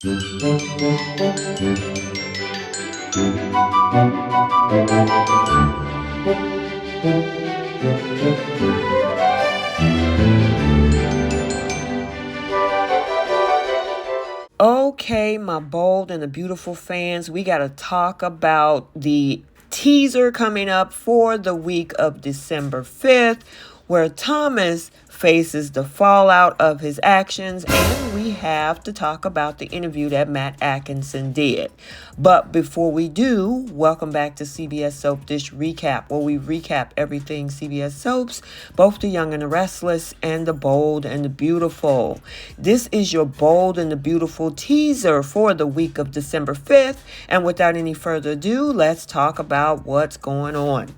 Okay, my bold and the beautiful fans, we got to talk about the teaser coming up for the week of December 5th, where Thomas faces the fallout of his actions, and we have to talk about the interview that Matt Atkinson did. But before we do, welcome back to CBS Soap Dish Recap, where we recap everything CBS Soaps, both the young and the restless, and the bold and the beautiful. This is your bold and the beautiful teaser for the week of December 5th, and without any further ado, let's talk about what's going on.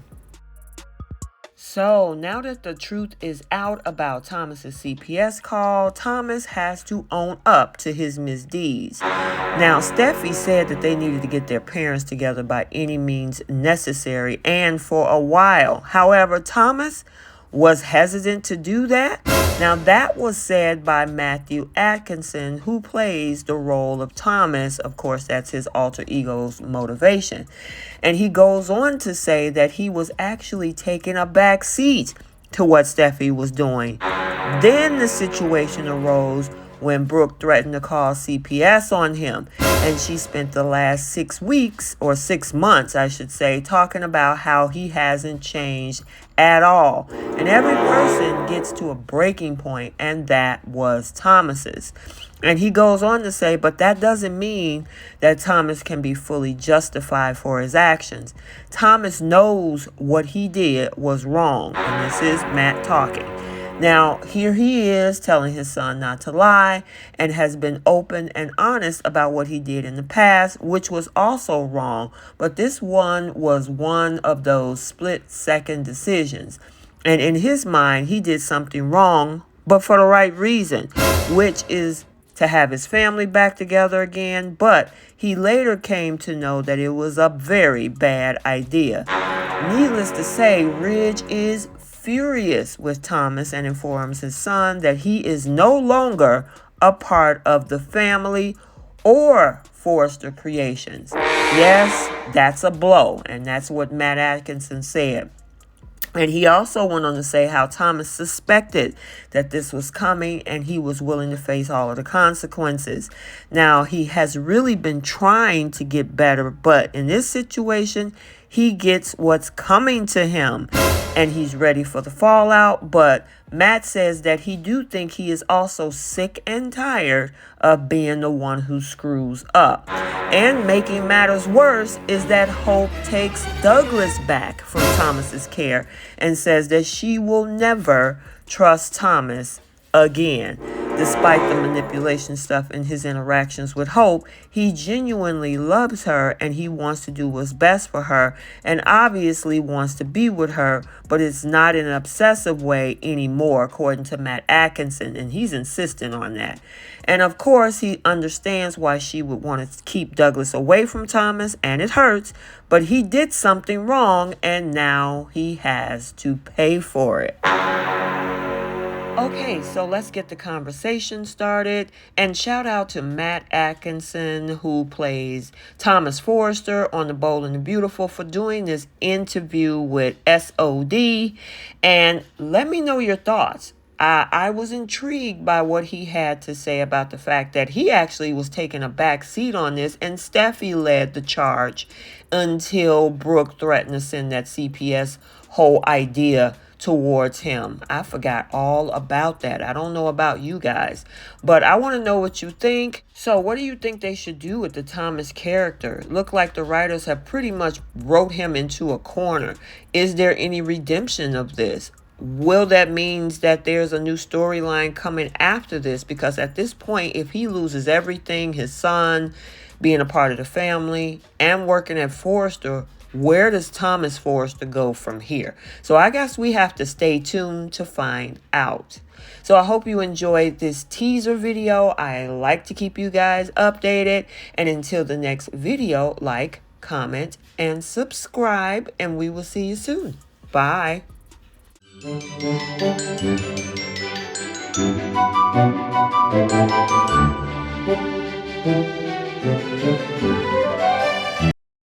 So now that the truth is out about Thomas's CPS call, Thomas has to own up to his misdeeds. Now, Steffi said that they needed to get their parents together by any means necessary and for a while. However, Thomas was hesitant to do that. Now, that was said by Matthew Atkinson, who plays the role of Thomas. Of course, that's his alter ego's motivation. And he goes on to say that he was actually taking a back seat to what Steffi was doing. Then the situation arose when Brooke threatened to call CPS on him. And she spent the last 6 weeks, or 6 months, I should say, talking about how he hasn't changed at all. And every person gets to a breaking point, and that was Thomas's. And he goes on to say, but that doesn't mean that Thomas can be fully justified for his actions. Thomas knows what he did was wrong. And this is Matt talking. Now, here he is telling his son not to lie and has been open and honest about what he did in the past, which was also wrong. But this one was one of those split-second decisions. And in his mind, he did something wrong, but for the right reason, which is to have his family back together again. But he later came to know that it was a very bad idea. Needless to say, Ridge is furious with Thomas and informs his son that he is no longer a part of the family or Forrester Creations. Yes, that's a blow, and that's what Matt Atkinson said. And he also went on to say how Thomas suspected that this was coming and he was willing to face all of the consequences. Now, he has really been trying to get better, but in this situation, he gets what's coming to him and he's ready for the fallout. But Matt says that he do think he is also sick and tired of being the one who screws up. And making matters worse is that Hope takes Douglas back from Thomas's care and says that she will never trust Thomas again. Despite the manipulation stuff in his interactions with Hope, he genuinely loves her and he wants to do what's best for her and obviously wants to be with her, but it's not in an obsessive way anymore, according to Matt Atkinson, and he's insistent on that. And of course, he understands why she would want to keep Douglas away from Thomas, and it hurts, but he did something wrong and now he has to pay for it. Okay, so let's get the conversation started. And shout out to Matt Atkinson, who plays Thomas Forrester on The Bold and the Beautiful, for doing this interview with SOD. And let me know your thoughts. I was intrigued by what he had to say about the fact that he actually was taking a back seat on this, and Steffi led the charge until Brooke threatened to send that CPS whole idea towards him. I forgot all about that. I don't know about you guys, but I want to know what you think. So what do you think they should do with the Thomas character? Look like the writers have pretty much wrote him into a corner. Is there any redemption of this? Will that means that there's a new storyline coming after this? Because at this point, if he loses everything, his son, being a part of the family, and working at Forrester, where does Thomas Forrester go from here? So I guess we have to stay tuned to find out. So I hope you enjoyed this teaser video. I like to keep you guys updated. And until the next video, like, comment, and subscribe. And we will see you soon. Bye.